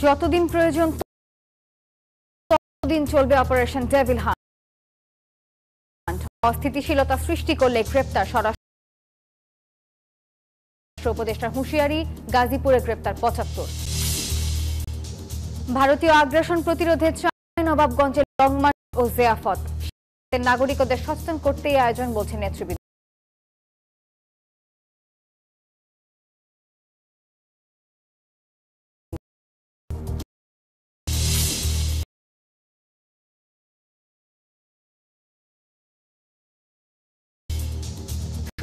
যতদিন প্রয়োজন ততদিন চলবে অপারেশন ডেভিল হান্ট। অস্থিতিশীলতা সৃষ্টি করলে গ্রেপ্তার স্বরাষ্ট্র উপদেষ্টার হুঁশিয়ারি, গাজীপুরে গ্রেপ্তার ৭৫। ভারতীয় আগ্রাসন প্রতিরোধে নবাবগঞ্জের লং মার্চ ও জিয়াফত। নাগরিকদের সচেতন করতে এই আয়োজন বলছেন নেতৃবৃন্দ।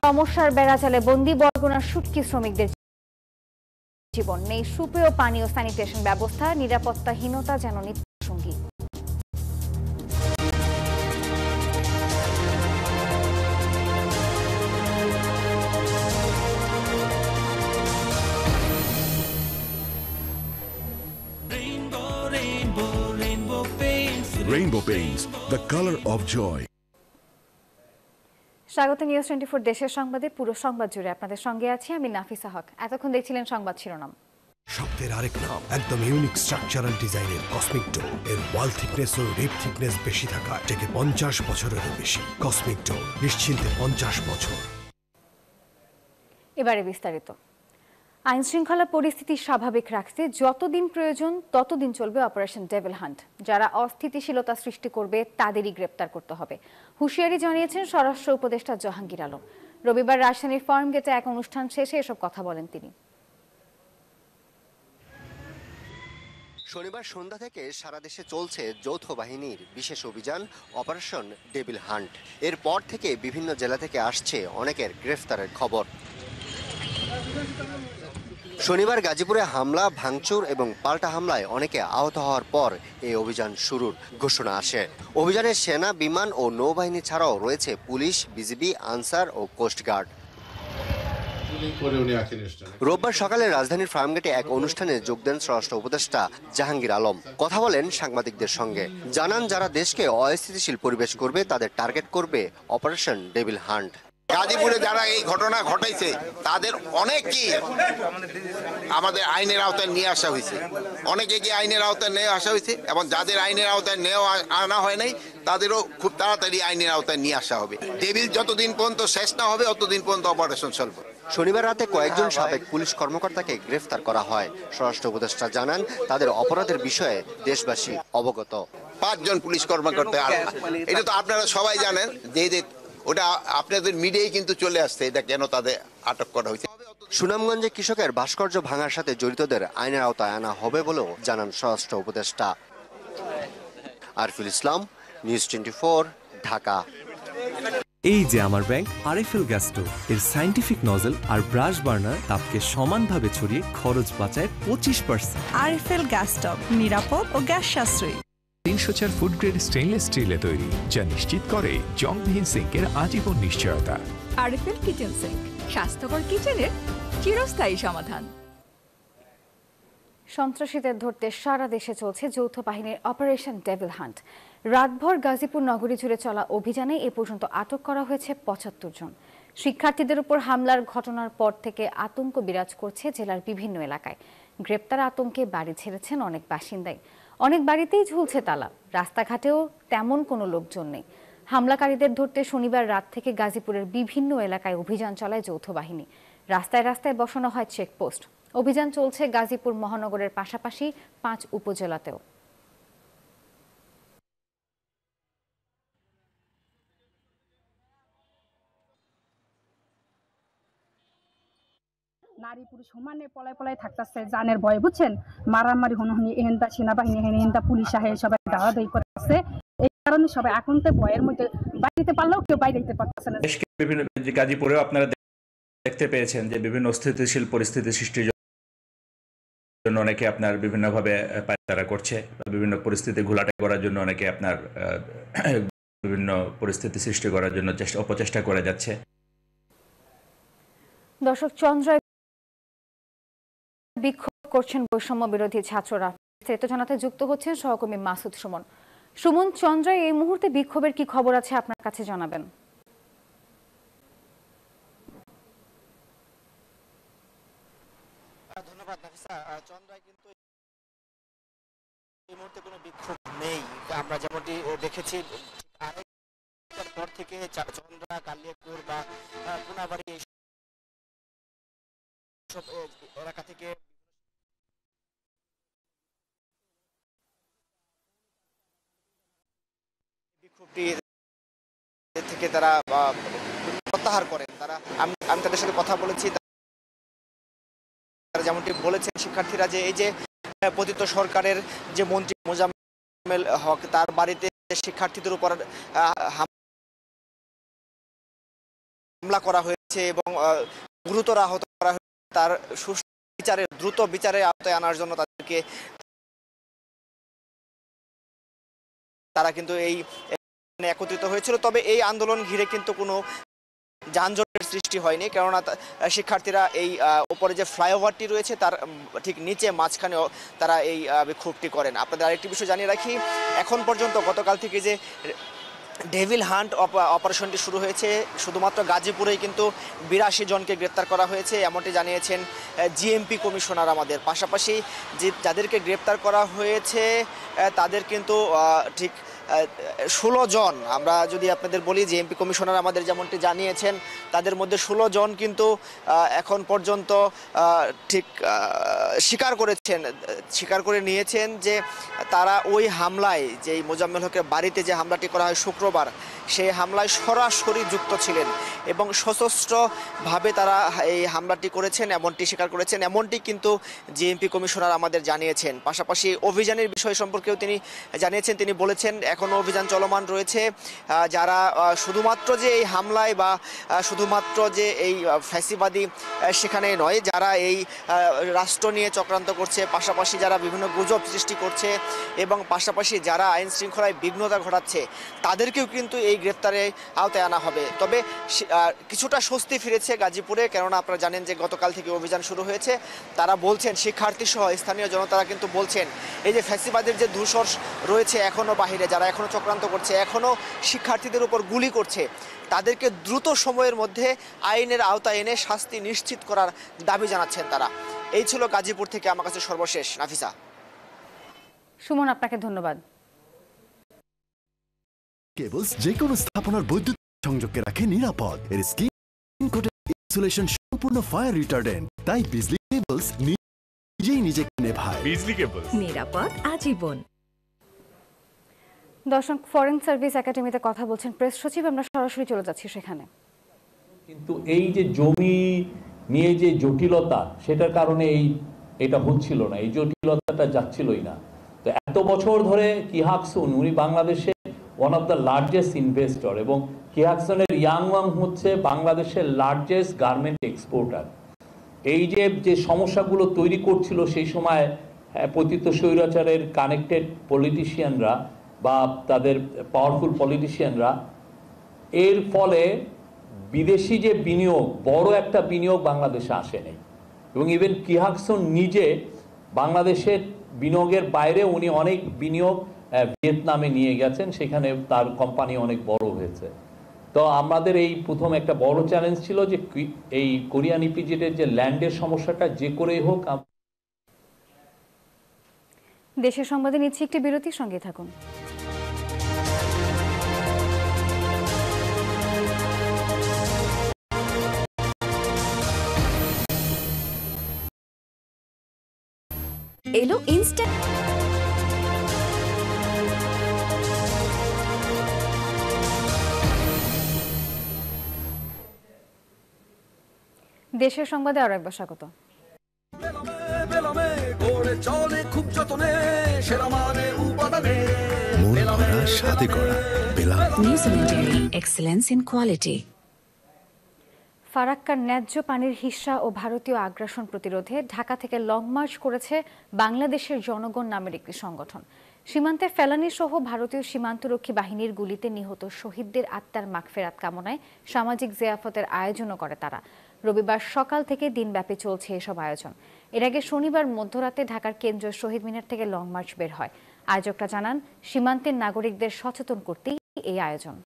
সমস্যার বেড়াজালে বন্দী বরগুনার শুটকি শ্রমিকদের জীবন নেই সুপেয় পানি ও স্যানিটেশন ব্যবস্থা, নিরাপত্তাহীনতা যেন নিত্যসঙ্গী। Rainbow Paints, the color of joy. স্বাগত নিউজ 24 দেশের সংবাদে। পুরো সংবাদ জুড়ে আপনাদের সঙ্গে আছি আমি নাফিসা হক। এতক্ষণ দেখছিলেন সংবাদ শিরোনাম। শব্দের আরেক নাম, একদম ইউনিক স্ট্রাকচারাল ডিজাইনের কসমিক ডোর। এর ওয়াল থিকনেস ও রিপ থিকনেস বেশি থাকা থেকে 50 বছরেরও বেশি। কসমিক ডোর, নিশ্চিন্তে 50 বছর। এবারে বিস্তারিত। আইন শৃঙ্খলা পরিস্থিতি স্বাভাবিক রাখতে যতদিন প্রয়োজন ততদিন চলবে অপারেশন ডেভিল হান্ট। যারা অস্থিতিশীলতা সৃষ্টি করবে তাদেরই গ্রেপ্তার করতে হবে, হুঁশিয়ারি জানিয়েছেন স্বরাষ্ট্র উপদেষ্টা জাহাঙ্গীর আলম। রবিবার রাজধানীর ফার্মগেটে এক অনুষ্ঠান শেষে এসব কথা বলেন তিনি। শনিবার সন্ধ্যা থেকে সারা দেশে চলছে যৌথ বাহিনীর বিশেষ অভিযান অপারেশন ডেভিল হান্ট। এরপর থেকে বিভিন্ন জেলা থেকে আসছে অনেকের গ্রেফতারের খবর। শনিবার গাজীপুরে হামলা, ভাঙচুর এবং পাল্টা হামলায় অনেকে আহত হওয়ার পর এই অভিযান শুরুর ঘোষণা আসে। অভিযানে সেনা, বিমান ও নৌবাহিনী ছাড়াও রয়েছে পুলিশ, বিজিবি, আনসার ও কোস্টগার্ড। রোববার সকালে রাজধানীর ফার্মগেটে এক অনুষ্ঠানে যোগ দেন স্বরাষ্ট্র উপদেষ্টা জাহাঙ্গীর আলম। কথা বলেন সাংবাদিকদের সঙ্গে। জানান, যারা দেশকে অস্থিতিশীল পরিবেশ করবে তাদের টার্গেট করবে অপারেশন ডেভিল হান্ট। গাজীপুরে যারা এই ঘটনা ঘটাইছে তাদের অনেকেই আমাদের আইনের আওতায় নিয়ে আসা হয়েছে, অনেকে আইনের আওতায় নিয়ে আসা হয়েছে এবং যাদের আইনের আওতায় আনা হয় নাই তাদেরও খুব তাড়াতাড়ি আইনের আওতায় নিয়ে আসা হবে। ডেভিল যতদিন পর্যন্ত শেষ না হবে ততদিন পর্যন্ত অপারেশন চলবে। শনিবার রাতে কয়েকজন সাবেক পুলিশ কর্মকর্তাকে গ্রেফতার করা হয়। স্বরাষ্ট্র উপদেষ্টা জানান, তাদের অপরাধের বিষয়ে দেশবাসী অবগত। 5 জন পুলিশ কর্মকর্তা, এটা তো আপনারা সবাই জানেন যে ওটা আপনাদের মিডিয়ায় কিন্তু চলে আসছে এটা কেন তাদের আটক করা হয়েছে। সুনামগঞ্জে কৃষকের ভাস্কর্য ভাঙার সাথে জড়িতদের আইনের আওতায় আনা হবে বলেও জানান স্বরাষ্ট্র উপদেষ্টা। আরফুল ইসলাম, নিউজ 24, ঢাকা। এই যে আমার ব্যাংক আরএফএল গ্যাস স্টোভ, এর সাইন্টিফিক নজল আর ব্রাশ বার্নার তাপকে সমানভাবে ছড়িয়ে খরচ বাঁচায় 25%। আরএফএল গ্যাস স্টোভ নিরাপদ ও গ্যাস সাশ্রয়ী। 304 ফুড গ্রেড স্টেইনলেস স্টিলে তৈরি, যা নিশ্চিত করে জংবিহীন সিঙ্কের আজীবন নিশ্চয়তা। আরএফএল কিচেন সিঙ্ক, স্বাস্থ্যকর কিচেনের চিরস্থায়ী সমাধান। সন্ত্রাসীদের ধরতে সারা দেশে চলছে যৌথ বাহিনীর অপারেশন ডেভিল হান্ট। রাতভর গাজীপুর নগরী জুড়ে চলা অভিযানে এ পর্যন্ত আটক করা হয়েছে ৭৫ জন। শিক্ষার্থীদের উপর হামলার ঘটনার পর থেকে আতঙ্ক বিরাজ করছে জেলার বিভিন্ন এলাকায়। গ্রেপ্তার আতঙ্কে বাড়ি ছেড়েছেন অনেক বাসিন্দাই। অনেক বাড়িতেই ঝুলছে তালা, রাস্তাঘাটেও তেমন কোনো লোকজন নেই। হামলাকারীদের ধরতে শনিবার রাত থেকে গাজীপুরের বিভিন্ন এলাকায় অভিযান চালায় যৌথ বাহিনী। রাস্তায় রাস্তায় বসানো হয় চেকপোস্ট। অভিযান চলছে গাজীপুর মহানগরের পাশাপাশি 5 উপজেলাতেও। নারী পুরুষ সমানে পলায় পলায় থাকতেছে জানের ভয়, বুঝছেন? মারামারি হনহনি এহেনটা সেনাবাহিনী এহেনটা পুলিশ আহে সবাই দাওয়াদাই করতেছে। এই কারণে সবাই এখনতে ভয়ের মধ্যে বাইরে পারলেও কেউ বাইরে যেতে পারতেছে না। বিভিন্ন গাজীপুরেও আপনারা দেখতে পেয়েছেন যে বিভিন্ন অস্থিতিশীল পরিস্থিতি সৃষ্টির জন্য অনেকে আপনার বিভিন্নভাবে পায়তারা করছে, বিভিন্ন পরিস্থিতি ঘোলাটে করার জন্য অনেকে আপনার বিভিন্ন পরিস্থিতি সৃষ্টি করার জন্য অপচেষ্টা করে যাচ্ছে। দর্শক, চন্দ্রায় বিক্ষোভ করছেন বৈষম্য বিরোধী ছাত্ররা। বিস্তারিত জানাতে যুক্ত হচ্ছেন সহকর্মী মাসুদ সুমন। সুমন, চন্দ্রায় এই মুহূর্তে বিক্ষোভের কি খবর আছে আপনার কাছে জানাবেন? ধন্যবাদ নাফিসা। চন্দ্রায় কিন্তু এই মুহূর্তে কোনো বিক্ষোভ নেই, আমরা যেমনটি দেখেছি আড়াইটার পর থেকে চন্দ্রা, কালিয়াকৈর বা কোনাবাড়ি এইসব এলাকা থেকে বিক্ষোভটি থেকে তারা প্রত্যাহার করেন। আমি তাদের সাথে কথা বলেছি, তারা যেমনটি বলেছেন শিক্ষার্থীরা যে এই যে পতিত সরকারের যে মন্ত্রী মোজাম্মেল হক তার বাড়িতে শিক্ষার্থীদের উপর হামলা করা হয়েছে এবং গুরুতর আহত করা হয়েছে, তার দ্রুত বিচারের আওতায় আনার জন্য তারা কিন্তু এই একত্রিত হয়েছিল। তবে এই আন্দোলন ঘিরে কিন্তু কোনো যানজটের সৃষ্টি হয়নি, কেননা শিক্ষার্থীরা এই উপরে যে ফ্লাইওভারটি রয়েছে তার ঠিক নিচে মাঝখানেও তারা এই বিক্ষোভটি করেন। আপনাদের আরেকটি বিষয় জানিয়ে রাখি, এখন পর্যন্ত গতকাল থেকে যে ডেভিল হান্ট অপারেশনটি শুরু হয়েছে, শুধুমাত্র গাজীপুরেই কিন্তু 82 জনকে গ্রেপ্তার করা হয়েছে, এমনটি জানিয়েছেন জিএমপি কমিশনার আমাদের। পাশাপাশি যাদেরকে গ্রেপ্তার করা হয়েছে তাদের কিন্তু ঠিক 16 জন, আমরা যদি আপনাদের বলি জিএমপি কমিশনার আমাদের যেমনটি জানিয়েছেন তাদের মধ্যে 16 জন কিন্তু এখন পর্যন্ত ঠিক স্বীকার করে নিয়েছেন যে তারা ওই হামলায়, যে মোজাম্মেল হকের বাড়িতে যে হামলাটি করা হয় শুক্রবার, সেই হামলায় সরাসরি যুক্ত ছিলেন এবং সশস্ত্রভাবে তারা এই হামলাটি করেছেন এমনটি স্বীকার করেছেন, এমনটি কিন্তু জিএমপি কমিশনার আমাদের জানিয়েছেন। পাশাপাশি অভিযানের বিষয় সম্পর্কেও তিনি জানিয়েছেন, তিনি বলেছেন এখনও অভিযান চলমান রয়েছে, যারা শুধুমাত্র যে এই হামলায় বা শুধুমাত্র যে এই ফ্যাসিবাদী সেখানে নয়, যারা এই রাষ্ট্র নিয়ে চক্রান্ত করছে, পাশাপাশি যারা বিভিন্ন গুজব সৃষ্টি করছে এবং পাশাপাশি যারা আইন শৃঙ্খলায় বিঘ্নতা ঘটাচ্ছে তাদেরকেও কিন্তু এই গ্রেপ্তারে আওতায় আনা হবে। তবে কিছুটা স্বস্তি ফিরেছে গাজীপুরে, কেননা আপনারা জানেন যে গতকাল থেকে অভিযান শুরু হয়েছে। তারা বলছেন, শিক্ষার্থী সহ স্থানীয় জনতারা কিন্তু বলছেন এই যে ফ্যাসিবাদের যে ধূসর রয়েছে এখনও বাহিরে, যারা এখনও চক্রান্ত করছে, এখনও শিক্ষার্থীদের উপর গুলি করছে, তাদেরকে দ্রুত সময়ের মধ্যে আইনের আওতায় এনে শাস্তি নিশ্চিত করার দাবি জানাচ্ছেন তারা। এই ছিল গাজীপুর থেকে আমার কাছে সর্বশেষ। নাফিসা। সুমন, আপনাকে ধন্যবাদ। কেবলস যে কোনো স্থাপনার বৈদ্যুতিক সংযোগকে রাখে নিরাপদ। এর স্ক্রিন কোটেড ইনসুলেশন সম্পূর্ণ ফায়ার রিটার্ডেন্ট, তাই বিজলি কেবলস নিজেই নিজেকে নেভায়। বিজলি কেবলস, নিরাপদ আজীবন। দর্শক, ফরেন সার্ভিস একাডেমিতে কথা বলছেন প্রেস সচিব, আমরা সরাসরি চলে যাচ্ছি সেখানে। কিন্তু এই যে জমি নিয়ে যে জটিলতা, সেটার কারণে এটা হচ্ছিল না, এই জটিলতাটা যাচ্ছিলই না। তো এত বছর ধরে কিহাকসুন, উনি বাংলাদেশে one of the largest investor, এবং কিহাকসনের ইয়াংওয়াং হচ্ছে বাংলাদেশের লার্জেস্ট গার্মেন্ট এক্সপোর্টার। এই যে সমস্যাগুলো তৈরি করছিল সেই সময় পতিত স্বৈরাচারের কানেক্টেড পলিটিশিয়ানরা বা তাদের পাওয়ারফুল পলিটিশিয়ানরা, এর ফলে বিদেশি যে বিনিয়োগ, বড় একটা বিনিয়োগ বাংলাদেশে আসেনি। এবং ইভেন কিহাকসন নিজে বাংলাদেশের বিনিয়োগের বাইরে উনি অনেক বিনিয়োগ ভিয়েতনামে নিয়ে গেছেন, সেখানে তার কোম্পানি অনেক বড় হয়েছে। তো আমাদের এই প্রথম একটা বড় চ্যালেঞ্জ ছিল যে এই কোরিয়ান ইপিজেডের যে ল্যান্ডের সমস্যাটা যে করেই হোক। দেশের সংবাদে নিচ্ছি একটি বিরতির সঙ্গে থাকুন। এলো ইনস্ট্যান্ট দেশের সংবাদে আরো একবার স্বাগত। Excellence in quality. ফারাক্কার ন্যায্য পানির হিস্যা ও ভারতীয় আগ্রাসন প্রতিরোধে ঢাকা থেকে লং মার্চ করেছে বাংলাদেশের জনগণ নামের একটি সংগঠন। সীমান্তে ফেলানি সহ ভারতীয় সীমান্তরক্ষী বাহিনীর গুলিতে নিহত শহীদদের আত্মার মাগফেরাত কামনায় সামাজিক জিয়াফতের আয়োজনও করে তারা। রবিবার সকাল থেকে দিনব্যাপী চলছে এসব আয়োজন। এর আগে শনিবার মধ্যরাতে ঢাকার কেন্দ্রীয় শহীদ মিনার থেকে লং মার্চ বের হয়। আয়োজকরা জানান, সীমান্তের নাগরিকদের সচেতন করতেই এই আয়োজন।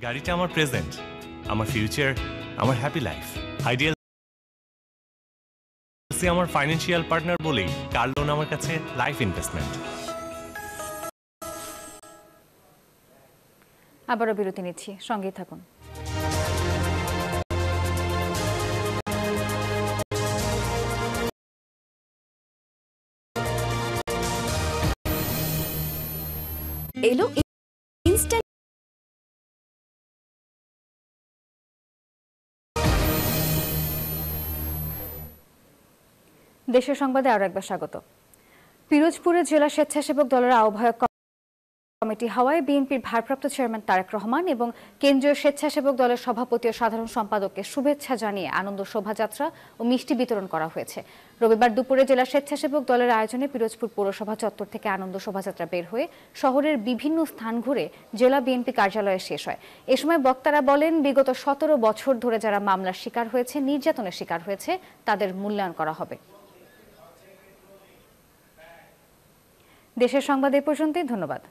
গাড়িটা আমার প্রেজেন্ট, আমার ফিউচার, আমার হ্যাপি লাইফ। আইডিয়াল আমার ফাইন্যান্সিয়াল পার্টনার বলেই কার লোন আমার কাছে লাইফ ইনভেস্টমেন্ট। আবারও বিরতি নিচ্ছি, সঙ্গেই থাকুন। এলো ইনস্ট্যান্ট দেশের সংবাদে আরো একবার স্বাগত। পিরোজপুরে জেলা স্বেচ্ছাসেবক দলের আহ্বায়ক কমিটি হওয়ায় বিএনপির ভারপ্রাপ্ত চেয়ারম্যান তারেক রহমান এবং কেন্দ্রীয় স্বেচ্ছাসেবক দলের সভাপতি ও সাধারণ সম্পাদককে শুভেচ্ছা জানিয়ে আনন্দ শোভাযাত্রা ও মিষ্টি বিতরণ করা হয়েছে। রবিবার দুপুরে জেলা স্বেচ্ছাসেবক দলের আয়োজনে পিরোজপুর পৌরসভা চত্বর থেকে আনন্দ শোভাযাত্রা বের হয়ে শহরের বিভিন্ন স্থান ঘুরে জেলা বিএনপি কার্যালয়ে শেষ হয়। এ সময় বক্তারা বলেন, বিগত 17 বছর ধরে যারা মামলার শিকার হয়েছে, নির্যাতনের শিকার হয়েছে, তাদের মূল্যায়ন করা হবে। দেশের সংবাদ এ পর্যন্তই, ধন্যবাদ।